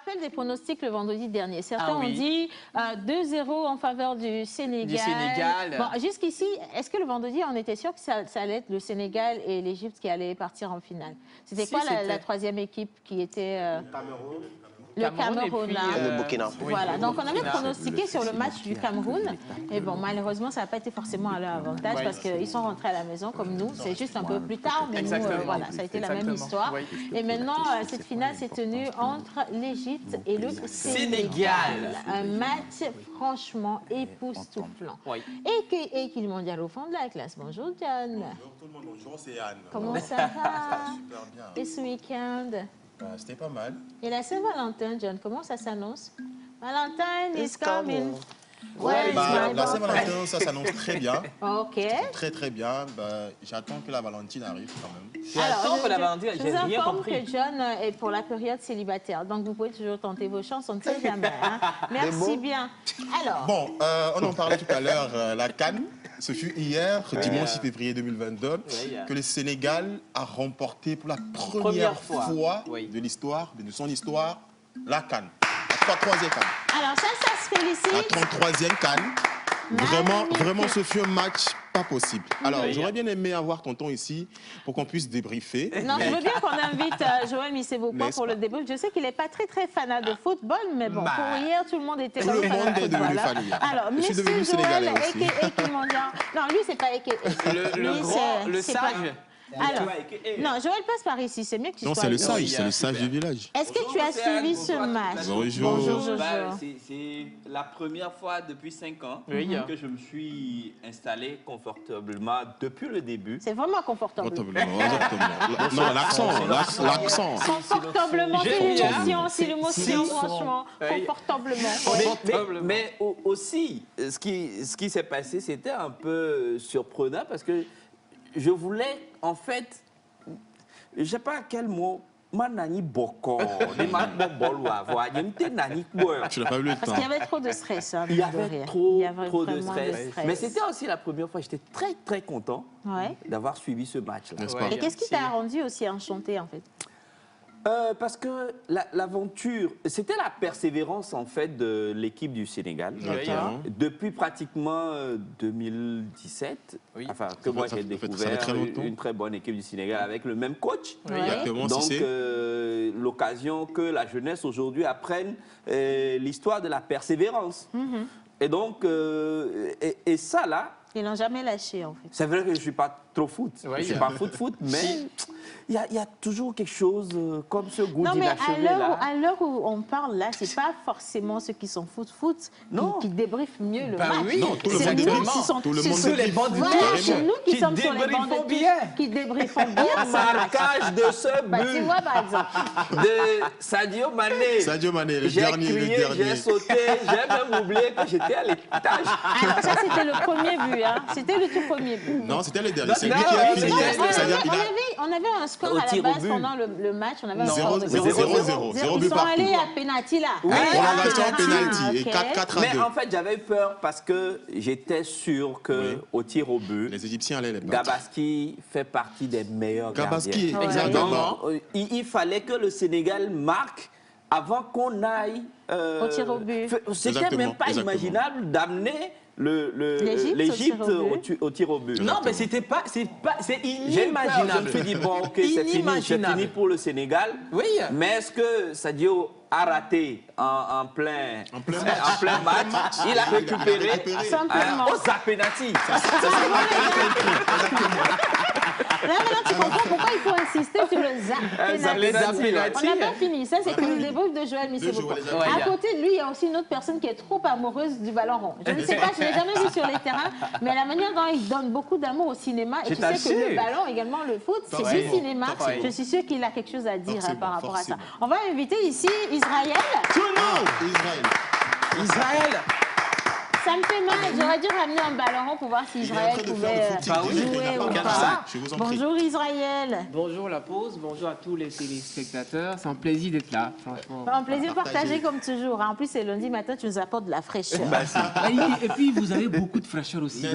rappel des pronostics le vendredi dernier. Certains ont dit 2-0 en faveur du Sénégal. Bon, jusqu'ici, est-ce que le vendredi, on était sûr que ça allait être le Sénégal et l'Égypte qui allaient partir en finale? C'était quoi la troisième équipe qui était... Le Cameroun, le Burkina. Voilà, donc on avait pronostiqué sur le match du Cameroun. Et bon, malheureusement, ça n'a pas été forcément à leur avantage parce qu'ils sont rentrés à la maison comme nous. C'est juste un peu plus tard, mais nous, voilà, ça a été la même histoire. Et maintenant, cette finale s'est tenue entre l'Égypte et le Sénégal. Un match franchement époustouflant. Et équipe mondiale au fond de la classe. Bonjour, John. Bonjour tout le monde, bonjour, c'est Anne. Comment ça va? Super bien. Et ce week-end? C'était pas mal. Et la Saint-Valentin, John, comment ça s'annonce? Valentine is coming. Ouais, la Saint-Valentin, ça s'annonce très bien. OK. Très, très bien. J'attends que la Valentine arrive quand même. Alors, je vous informe que John est pour la période célibataire. Donc, vous pouvez toujours tenter vos chances, on ne sait jamais. Hein? Merci bien. Alors... Bon, on en parlait tout à l'heure, la CAN. Ce fut hier, dimanche 6 février 2022, que le Sénégal a remporté pour la première fois de son histoire la CAN. La 33e CAN. Alors ça se félicite. La 33e CAN. Vraiment, ce fut un match pas possible. Alors, j'aurais bien aimé avoir tonton ici pour qu'on puisse débriefer. Non, je veux bien qu'on invite Joël Missé-Vauquois pour le débrief. Je sais qu'il n'est pas très fanat de football, mais bon, pour hier, tout le monde était tout le monde est devenu fan. Alors, je suis devenu Joël, sénégalais aussi. Non, lui, c'est pas le sage. Alors, non, Joël passe par ici, c'est mieux que tu sois. Non, c'est le sage du village. Est-ce que tu as suivi ce match? Bonjour. Jojo. C'est la première fois depuis 5 ans que je me suis installé confortablement depuis le début. C'est vraiment confortable. Non, l'accent. Confortablement, c'est l'émotion, franchement. Confortablement. Mais aussi, ce qui s'est passé, c'était un peu surprenant parce que je voulais, en fait, je ne sais pas quel mot, tu n'as pas eu le temps. Parce qu'il y avait trop de stress. Hein, il y avait trop de stress. Mais c'était aussi la première fois, j'étais très content d'avoir suivi ce match-là. Et qu'est-ce qui t'a rendu aussi enchanté, en fait? Parce que l'aventure, c'était la persévérance en fait de l'équipe du Sénégal. Depuis pratiquement 2017, enfin que moi j'ai découvert une très bonne équipe du Sénégal avec le même coach. Donc l'occasion que la jeunesse aujourd'hui apprenne l'histoire de la persévérance. Et donc, et ça là, ils n'ont jamais lâché, en fait. C'est vrai que je ne suis pas trop foot. Je ne suis pas foot, mais il y a toujours quelque chose comme ce goût d'inachevé là. À l'heure où on parle là, ce n'est pas forcément ceux qui sont foot qui débriefent mieux le match. Non, tout le monde débriefe. Tout le monde débriefe. C'est nous qui sommes sur les bancs de qui débriefons bien. Au marquage de ce but. Tu vois, par exemple. De Sadio Mané. Sadio Mané, le dernier. J'ai crié, j'ai sauté, j'ai même oublié que j'étais à l'étage. Alors ça, c'était le premier but. Hein. C'était le tout premier but. Non, c'était le dernier. C'est lui qui a fini. On avait un score à la base pendant le match. On avait 0-0. 0 but Ils sont allés à pénalty là. Oui, prolongation à pénalty. Et 4-2. Mais en fait, j'avais eu peur parce que j'étais sûr qu'au tir au but, les Égyptiens allaient les battre. Gabaski fait partie des meilleurs Gabaski, gardiens. exactement. Donc, il fallait que le Sénégal marque avant qu'on aille au tir au but. C'était même pas imaginable d'amener l'Égypte au tir au but. Non, mais c'est inimaginable. Je me suis dit, bon, ok, c'est fini pour le Sénégal. Oui. Mais est-ce que Sadio a raté en plein match? Il a récupéré au Zapenati. Là, maintenant, tu comprends pourquoi il faut insister sur le Zapenati. On n'a pas fini. Ça, c'est le débrief de Joël Missé-Vauquois. À côté de lui, il y a aussi une autre personne qui est trop amoureuse du ballon rond. Je ne sais pas, je ne l'ai jamais vu sur les terrains, mais la manière dont il donne beaucoup d'amour au cinéma, et tu sais que le ballon, également le foot, c'est du cinéma. Je suis sûre qu'il a quelque chose à dire par rapport à ça. On va inviter ici Israël. Israël. Ça me fait mal, j'aurais dû ramener un ballon rond pour voir si Israël pouvait jouer ou pas. Bonjour Israël. Bonjour la pause, bonjour à tous les téléspectateurs. C'est un plaisir d'être là, franchement. Un plaisir partagé comme toujours. En plus, c'est lundi matin, tu nous apportes de la fraîcheur. Et puis, vous avez beaucoup de fraîcheur aussi.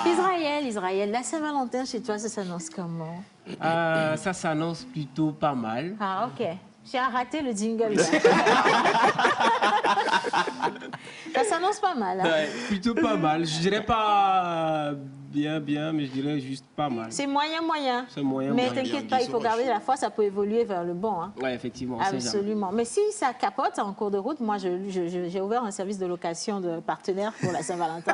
Israël, la Saint-Valentin chez toi, ça s'annonce comment? Ça s'annonce plutôt pas mal. Ah, ok. J'ai raté le jingle. Ça s'annonce pas mal. Hein? Ouais, plutôt pas mal. Je dirais pas bien, mais je dirais juste pas mal. C'est moyen. C'est moyen. Mais t'inquiète pas, il faut garder la foi, ça peut évoluer vers le bon. Hein? Oui, effectivement. Absolument. Mais si ça capote en cours de route, moi, j'ai ouvert un service de location de partenaires pour la Saint-Valentin.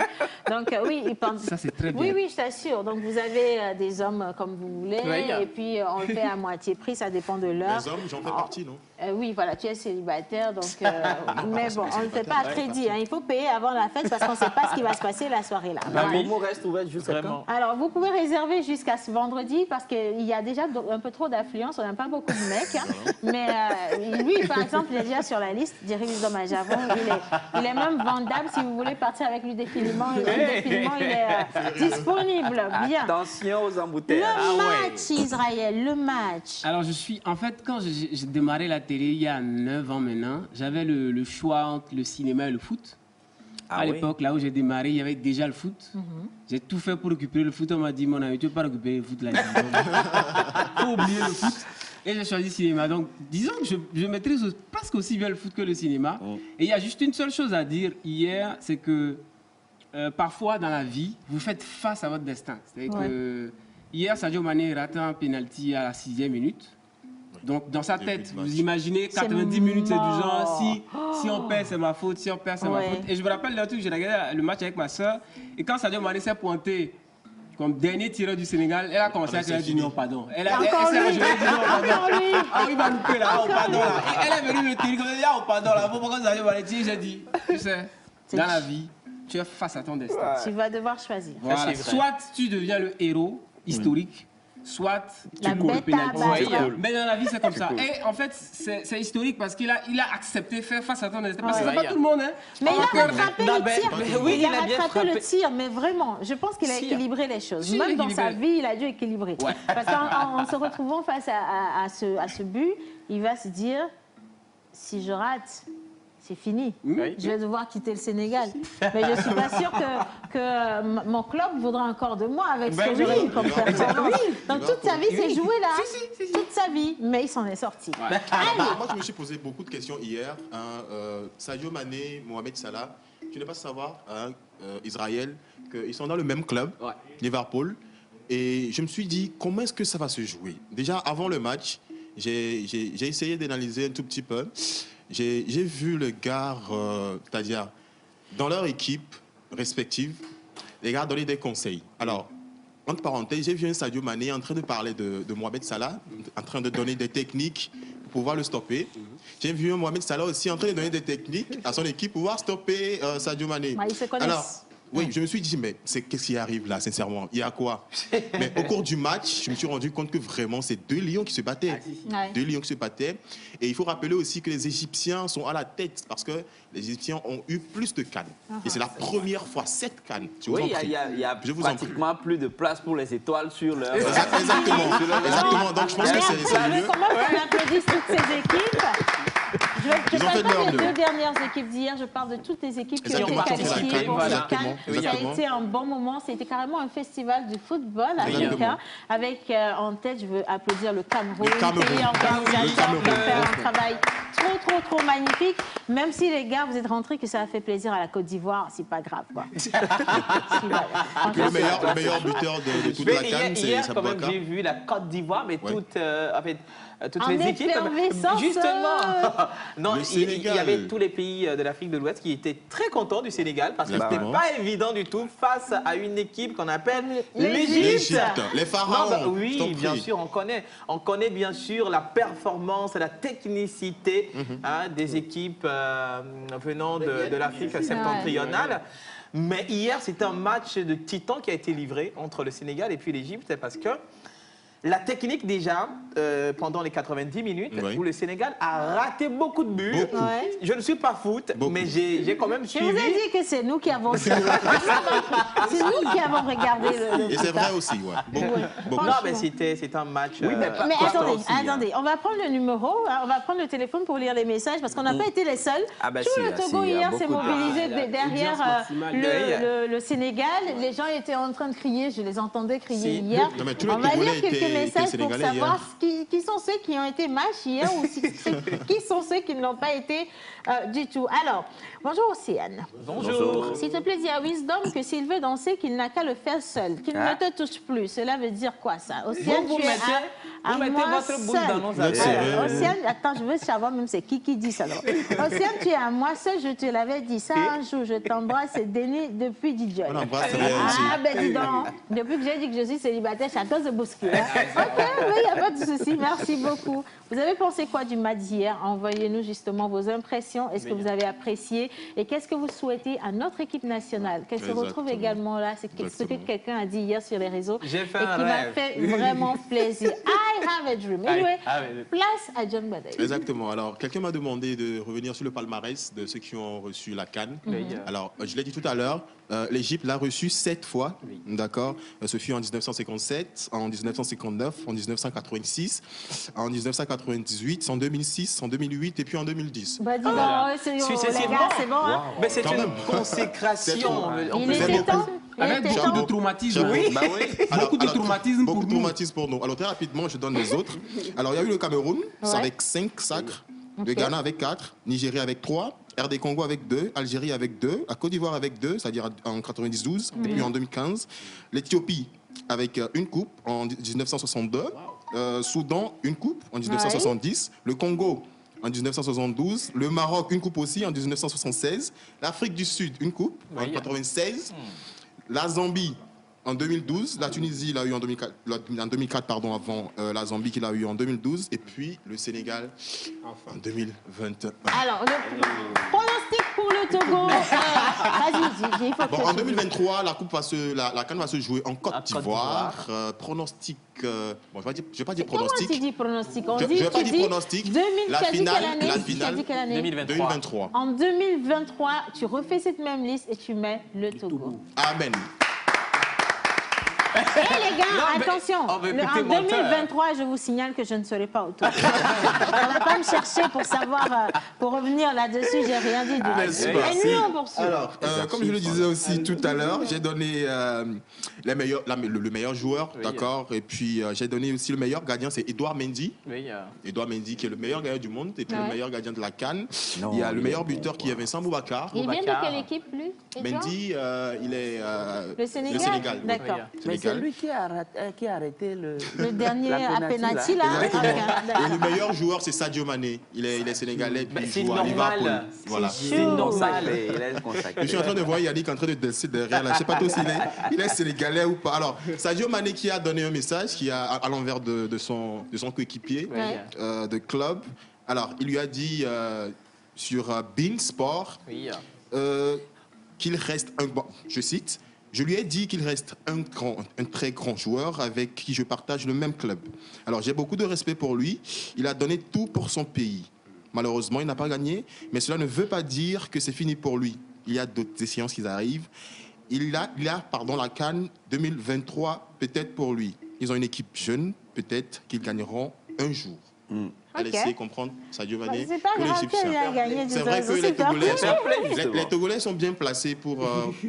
Donc, oui, ils pensent... Ça, c'est très bien. Oui, je t'assure. Donc, vous avez des hommes comme vous voulez, et puis on le fait à moitié prix, ça dépend de l'heure. Les hommes, j'en fais partie, non? Oui, voilà, tu es célibataire, donc... mais bon, on ne le fait pas à crédit. Hein. Il faut payer avant la fête parce qu'on ne sait pas ce qui va se passer la soirée là. La Momo reste ouverte jusqu'à quand? Alors, vous pouvez réserver jusqu'à ce vendredi parce qu'il y a déjà un peu trop d'affluence. On n'a pas beaucoup de mecs. Hein. Mais lui, par exemple, il est déjà sur la liste. Direct du dommage avant. Il est même vendable si vous voulez partir avec lui défilement. Il est disponible. Bien. Attention aux embouteillages. Le match, Israël, le match. Alors, en fait, quand j'ai démarré la télé il y a 9 ans maintenant, j'avais le choix entre le cinéma et le foot. À l'époque, là où j'ai démarré, il y avait déjà le foot. J'ai tout fait pour récupérer le foot. On m'a dit, mon ami, tu ne peux pas récupérer le foot là. Il faut oublier le foot. Et j'ai choisi le cinéma. Donc, disons que je maîtrise presque aussi bien le foot que le cinéma. Et il y a juste une seule chose à dire hier, c'est que parfois dans la vie, vous faites face à votre destin. C'est-à-dire que hier, Sadio Mané rate un penalty à la 6e minute. Donc, dans sa tête, vous imaginez 90 minutes, c'est du genre, si on perd, c'est ma faute, si on perd, c'est ma faute. Et je me rappelle d'un truc, j'ai regardé le match avec ma soeur, et quand Sadio Mané s'est pointé comme dernier tireur du Sénégal, elle a commencé à dire non, pardon. Elle s'est rajouée, dit non, pardon. Ah, il va louper là, oh, pardon là. Et elle est venue me tirer comme elle dit, oh, pardon là. Pourquoi Sadio Mané tire? J'ai dit, tu sais, dans la vie, tu es face à ton destin. Tu vas devoir choisir. Voilà. Soit tu deviens le héros historique, soit tu cours le pénalty. Mais dans la vie, c'est comme ça. Et en fait, c'est historique parce qu'il a accepté faire face à ton destin. Parce que c'est pas tout le monde. Hein. Mais il a rattrapé le tir. Oui, il a rattrapé le tir, mais vraiment, je pense qu'il a équilibré les choses. Même dans sa vie, il a dû équilibrer. Parce qu'en se retrouvant face à ce but, il va se dire, si je rate, c'est fini. Je vais devoir quitter le Sénégal. Mais je ne suis pas sûre que mon club voudra encore de moi avec ce que j'aurais eu comme performance. Donc toute sa vie s'est jouée là. Toute sa vie. Mais il s'en est sorti. Moi, je me suis posé beaucoup de questions hier. Sadio Mané, Mohamed Salah, tu n'es pas savoir, Israël, qu'ils sont dans le même club, Liverpool. Et je me suis dit, comment est-ce que ça va se jouer? Déjà, avant le match, j'ai essayé d'analyser un tout petit peu. J'ai vu le gars, c'est-à-dire dans leur équipe respective, les gars donner des conseils. Alors, entre parenthèses, j'ai vu un Sadio Mané en train de parler de Mohamed Salah, en train de donner des techniques pour pouvoir le stopper. J'ai vu un Mohamed Salah aussi en train de donner des techniques à son équipe pour pouvoir stopper Sadio Mané. Ils se connaissent. Alors, oui, je me suis dit, mais qu'est-ce qui arrive là, sincèrement? Il y a quoi? Mais au cours du match, je me suis rendu compte que vraiment, c'est deux lions qui se battaient. Deux lions qui se battaient. Et il faut rappeler aussi que les Égyptiens sont à la tête parce que les Égyptiens ont eu plus de cannes. Et c'est la première fois, 7 cannes. Oui, il y a pratiquement plus de place pour les étoiles sur leur... Exactement. Donc je pense que c'est mieux. Comment on applaudit toutes ces équipes? Je ne parle pas des 2 dernières équipes d'hier, je parle de toutes les équipes qui ont été qualifiées pour cette CAN. Ça a été un bon moment, c'était carrément un festival du football africain. Avec en tête, je veux applaudir le Cameroun, pays organisateur qui a fait un travail trop magnifique. Même si les gars, vous êtes rentrés que ça a fait plaisir à la Côte d'Ivoire, c'est pas grave, quoi. Le meilleur buteur de toute la CAN, c'est hier, quand même, Sabouaka. j'ai vu la Côte d'Ivoire, mais toutes les équipes. Justement. Non, il y avait tous les pays de l'Afrique de l'Ouest qui étaient très contents du Sénégal parce que c'était pas évident du tout face à une équipe qu'on appelle l'Égypte. Les pharaons. Oui, bien sûr, on connaît bien sûr la performance, la technicité des équipes venant de l'Afrique septentrionale. Mais hier, c'était un match de titan qui a été livré entre le Sénégal et puis l'Égypte parce que la technique déjà, pendant les 90 minutes, où le Sénégal a raté beaucoup de buts. Je ne suis pas foot, mais j'ai quand même suivi. Je vous ai dit que c'est nous qui avons suivi. C'est nous qui avons regardé le Et c'est vrai aussi, beaucoup. Non, mais c'était un match... mais attendez, on va prendre le numéro, on va prendre le téléphone pour lire les messages, parce qu'on n'a pas été les seuls. Tout le Togo hier s'est mobilisé derrière le Sénégal. Les gens étaient en train de crier, je les entendais crier hier. On va lire quelques messages pour savoir ce qui sont ceux qui ont été match hier ou qui sont ceux qui ne l'ont pas été du tout. Alors, bonjour Océane. Bonjour. S'il te plaît, dis à Wisdom que s'il veut danser, qu'il n'a qu'à le faire seul, qu'il ne te touche plus. Cela veut dire quoi ça? Océane, vous mettez votre boule dans nos affaires. Océane, attends, je veux savoir même c'est qui dit ça. Océane, tu es à moi seul, je te l'avais dit ça un jour, je t'embrasse, c'est Denis depuis DJ. On embrasse Ben dis donc, depuis que j'ai dit que je suis célibataire, chacun se bouscule. Ok, oui, il n'y a pas de souci, merci beaucoup. Vous avez pensé quoi du match d'hier? Envoyez-nous justement vos impressions. Est-ce que vous avez apprécié? Et qu'est-ce que vous souhaitez à notre équipe nationale? Qu'elle se retrouve également là. C'est ce que quelqu'un a dit hier sur les réseaux. J'ai fait et qui m'a fait vraiment plaisir. I have a dream. Anyway, place à John Badei. Exactement. Alors, quelqu'un m'a demandé de revenir sur le palmarès de ceux qui ont reçu la CAN. Alors, je l'ai dit tout à l'heure, l'Égypte l'a reçu 7 fois. D'accord. Ce fut en 1957, en 1959, en 1986, en 1998, en 2006, en 2008 et puis en 2010. Bah dis donc, c'est bon, hein? Mais c'est une consécration. Il était temps. Avec beaucoup de traumatisme. Beaucoup de traumatisme pour nous. Beaucoup de traumatisme pour nous. Alors, très rapidement, je donne les autres. Alors, il y a eu le Cameroun, avec 5 sacres. Le Ghana avec 4, Nigeria avec 3, RD Congo avec 2, Algérie avec 2, la Côte d'Ivoire avec 2, c'est-à-dire en 92, et puis en 2015. L'Éthiopie avec une coupe en 1962, Soudan une coupe en 1970, le Congo en 1972, le Maroc une coupe aussi en 1976, l'Afrique du Sud une coupe en 1996, la Zambie en 2012, la Tunisie l'a eu en 2004, pardon, avant la Zambie qui l'a eu en 2012, et puis le Sénégal en 2021. Alors, le pronostic pour le Togo. Vas-y, il faut en 2023, la CAN va se jouer en Côte d'Ivoire. Pronostic. Bon, je ne vais pas dire pronostic. Comment tu dis pronostic? Je ne vais pas dire pronostic. La finale, 2023. En 2023, tu refais cette même liste et tu mets le Togo. Amen. Et les gars, attention, en 2023, je vous signale que je ne serai pas au Togo. On va pas me chercher pour savoir, pour revenir là-dessus, j'ai rien dit. Et nous, on poursuit. Alors, comme je le disais aussi tout à l'heure, j'ai donné le meilleur joueur, d'accord, et puis j'ai donné aussi le meilleur gardien, c'est Edouard Mendy. Edouard Mendy qui est le meilleur gardien du monde et puis le meilleur gardien de la CAN. Il y a le meilleur buteur qui est Vincent Boubacar. Il vient de quelle équipe, lui? Mendy, il est le Sénégal. D'accord. C'est lui qui a arrêté le dernier à penalty là. Et le meilleur joueur, c'est Sadio Mané. Il est sénégalais, puis il joue à Liverpool. Voilà. C'est normal. Je suis en train de voir Yannick en train de descendre derrière là. Je ne sais pas trop s'il est sénégalais ou pas. Alors, Sadio Mané qui a donné un message qui a à l'envers de son coéquipier de club. Alors, il lui a dit sur Bein Sport qu'il reste je cite, je lui ai dit qu'il reste un très grand joueur avec qui je partage le même club. Alors j'ai beaucoup de respect pour lui. Il a donné tout pour son pays. Malheureusement, il n'a pas gagné, mais cela ne veut pas dire que c'est fini pour lui. Il y a d'autres échéances qui arrivent. Il a la CAN 2023 peut-être pour lui. Ils ont une équipe jeune, peut-être qu'ils gagneront un jour. Allez essayer de comprendre Sadio Mané pour l'Égyptien. C'est vrai que les Togolais sont bien placés pour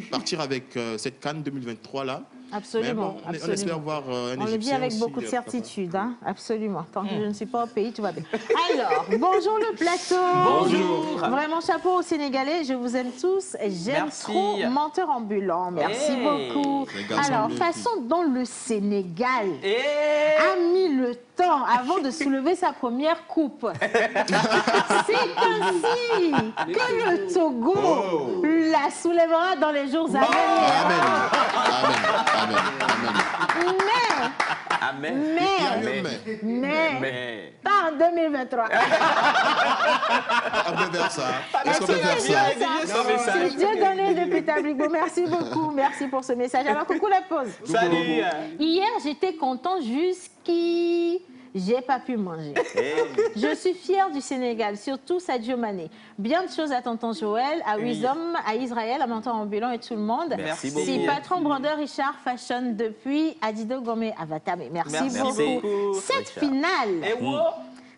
partir avec cette CAN 2023 là. Absolument. Mais bon, on espère voir un Égyptien. On le dit avec beaucoup de certitude, hein? Absolument. Tant que je ne suis pas au pays, tout va bien. Alors, bonjour le plateau. Bonjour. Vraiment chapeau aux Sénégalais, je vous aime tous. J'aime trop Menteur Ambulant. Merci beaucoup. Alors, façon dont le Sénégal a mis le temps avant de soulever sa première coupe. C'est ainsi que le Togo la soulèvera dans les jours à venir. Mais pas en 2023. On peut faire ça. Est-ce qu'on peut faire ça? C'est Dieu donné depuis Tabligo. Merci beaucoup. Merci pour ce message. Alors, coucou la pause. Salut. Hier, j'étais content jusqu'à... J'ai pas pu manger. Je suis fière du Sénégal, surtout Sadio Mané. Bien de choses à tonton Joël, à Wisdom, à Israël, à Menteur Ambulant et tout le monde. Merci beaucoup. Si patron Brandeur Richard Fashion depuis Adido Gomé à Vatame. Merci beaucoup. Cette finale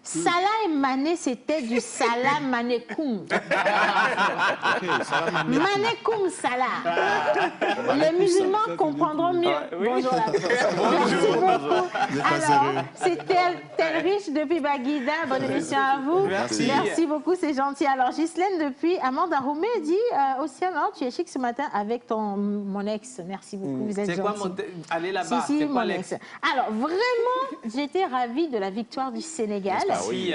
Salah et Mané, c'était du Salah Mané-Koum. Mané-Koum Salah. Les musulmans comprendront mieux. Bonjour la Merci beaucoup. Alors, c'est tel riche depuis Baguida. Bonne émission à vous. Merci beaucoup, c'est gentil. Alors, Ghislaine depuis Amanda Roumé dit Océan, tu es chic ce matin avec mon ex. Merci beaucoup, vous êtes gentil. C'est quoi allez là-bas, c'est quoi l'ex? Alors, vraiment, j'étais ravie de la victoire du Sénégal.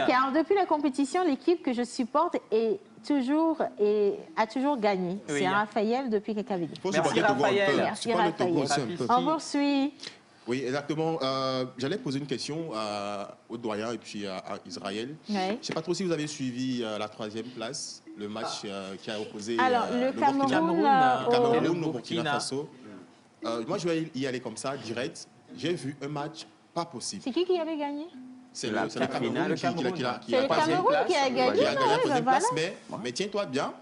Car depuis la compétition, l'équipe que je supporte a toujours gagné. Oui. C'est Raphaël depuis Kekavidi. Merci Raphaël. Merci Raphaël. On poursuit. Oui, exactement. J'allais poser une question au doyen et puis à Israël. Oui. Je ne sais pas trop si vous avez suivi la 3e place, le match qui a opposé le Cameroun au Burkina Faso. Moi, je vais y aller comme ça, direct. J'ai vu un match pas possible. C'est qui avait gagné? C'est le Cameroun qui a gagné. Qui a gagné la 3e place, mais tiens-toi bien,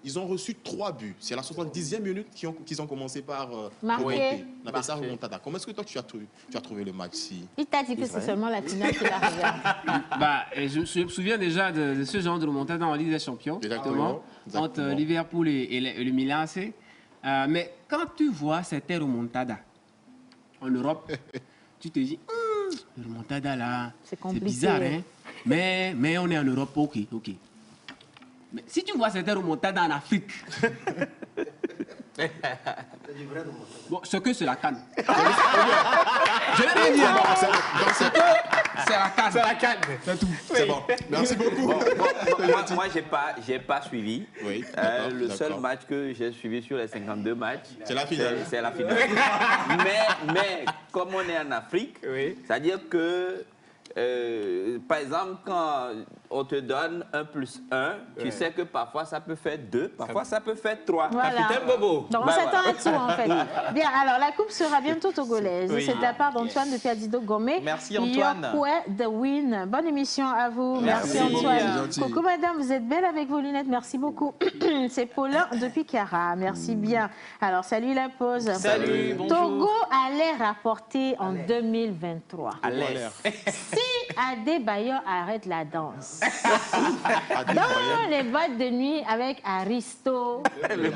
ils ont reçu 3 buts. C'est à la 70e minute qu'ils ont commencé par marquer. On appelle ça remontada. Comment est-ce que toi, tu as trouvé le match-ci? Il t'a dit que c'est seulement la finale qui l'a regardé. Je me souviens déjà de ce genre de remontada en Ligue des Champions. Exactement. Entre Liverpool et le Milan AC. Mais quand tu vois cette remontada en Europe, tu te dis, le remontada là, c'est bizarre, hein? Mais on est en Europe, ok. Mais si tu vois cette remontada en Afrique, bon, ce que c'est la CAN. Je vais rien dire. C'est la CAN. C'est la CAN. C'est tout. C'est bon. Merci beaucoup. Moi, j'ai pas suivi. Oui, le seul match que j'ai suivi sur les 52 matchs, c'est la finale. C'est la finale. mais comme on est en Afrique, c'est-à-dire que par exemple, quand on te donne 1+1, tu sais que parfois ça peut faire 2, parfois ça peut faire 3. Voilà. Capitaine Bobo. Donc on s'attend à tout en fait. Bien, alors la coupe sera bientôt togolaise. C'est de la part d'Antoine depuis Adido Gomé. Merci Antoine. The win. Bonne émission à vous. Merci Antoine. Coucou madame, vous êtes belle avec vos lunettes. Merci beaucoup. C'est Paulin depuis Cara. Merci bien. Alors salut la pause. Salut, bonjour. Togo allait rapporter en 2023. Si Adebayor arrête la danse. Dans les boîtes de nuit avec Aristo, les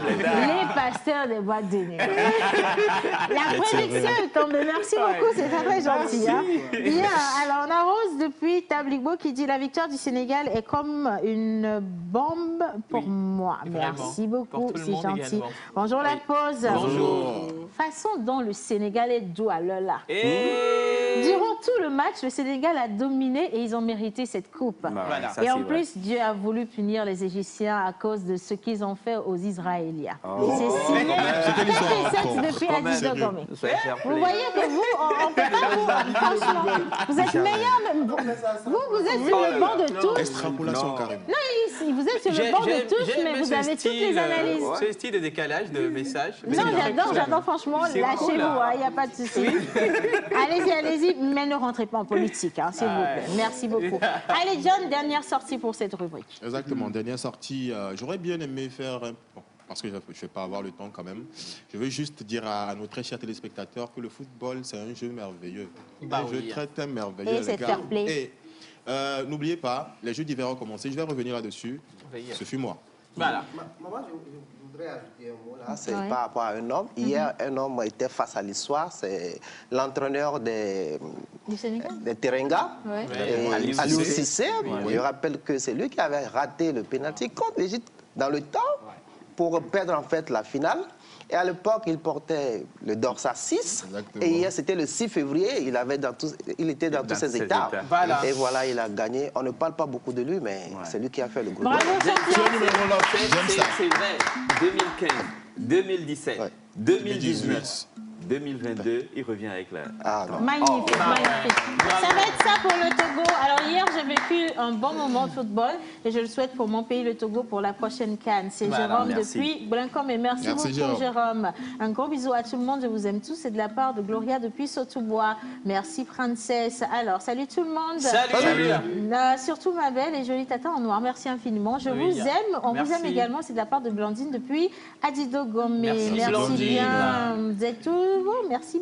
pasteurs des boîtes de nuit. La prédiction est tombée. Merci beaucoup, c'est très gentil. Hein? Bien, alors on arrose depuis Tabligbo qui dit la victoire du Sénégal est comme une bombe pour moi. Merci beaucoup, c'est gentil. Bonjour la pause. Bonjour. Façon dont le Sénégal est doux à l'heure là. Durant tout le match, le Sénégal a dominé et ils ont mérité cette coupe. Voilà. Et en plus, Dieu a voulu punir les Égyptiens à cause de ce qu'ils ont fait aux Israéliens. Et c'est signé depuis Adido Gomé. Vous voyez que vous, on ne peut pas vous... Franchement, vous êtes meilleur... Vous êtes sur le banc de touche. Extrapolation carrément. Non, vous êtes sur le banc de touche, mais vous avez toutes les analyses. Ce style de décalage de messages. Non, j'adore franchement. Lâchez-vous, il n'y a pas de souci. Allez-y, mais ne rentrez pas en politique, hein, s'il vous plaît. Merci beaucoup. Allez, John, dernière sortie pour cette rubrique. Exactement, dernière sortie. J'aurais bien aimé faire... Bon, parce que je ne vais pas avoir le temps quand même. Je veux juste dire à nos très chers téléspectateurs que le football, c'est un jeu merveilleux. Un jeu très merveilleux. Et c'est fair play. Et n'oubliez pas, les Jeux d'hiver ont commencé. Je vais revenir là-dessus. Ce fut moi. Voilà. Maman, je voudrais ajouter un mot là. C'est par rapport à un homme. Hier, un homme était face à l'histoire. C'est l'entraîneur des Teranga, Aliou Cissé. Je rappelle que c'est lui qui avait raté le pénalty contre l'Égypte dans le temps pour perdre en fait la finale. Et à l'époque, il portait le dorsal 6. Exactement. Et hier, c'était le 6 février. Il était dans tous ses états. Voilà. Et voilà, il a gagné. On ne parle pas beaucoup de lui, mais c'est lui qui a fait le gros. Bravo, c'est vrai. 2015, 2017, 2018. 2022, il revient avec la... Magnifique. Ça va être ça pour le Togo. Alors hier, j'ai vécu un bon moment de football et je le souhaite pour mon pays, le Togo, pour la prochaine CAN. C'est Jérôme depuis Blincom et merci beaucoup Jérôme. Un gros bisou à tout le monde, je vous aime tous. C'est de la part de Gloria depuis Sotoubois. Merci Princesse. Alors, salut tout le monde. Salut. Surtout ma belle et jolie tata en noir. Merci infiniment. Je vous aime. On vous aime également. C'est de la part de Blandine depuis Adido Gomé. Merci bien. Vous êtes tous... Merci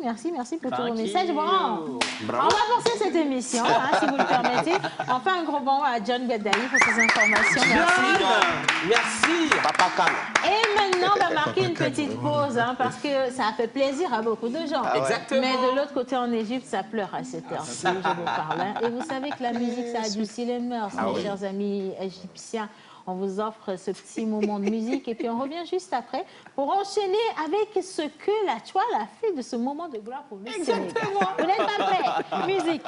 pour tous vos messages. Bon, on va lancer cette émission, si vous le permettez. Enfin, un gros bon à John Bedaï pour ces informations. Merci. Merci. Papa Khan. Et maintenant, on va marquer une petite pause, hein, parce que ça a fait plaisir à beaucoup de gens. Exactement. Mais de l'autre côté, en Égypte, ça pleure à cette heure-ci, je vous parle. Hein. Et vous savez que la musique, ça adoucit les mœurs, mes chers amis égyptiens. On vous offre ce petit moment de musique et puis on revient juste après pour enchaîner avec ce que la toile a fait de ce moment de gloire pour le Sénégal. Vous n'êtes pas prêts? Musique.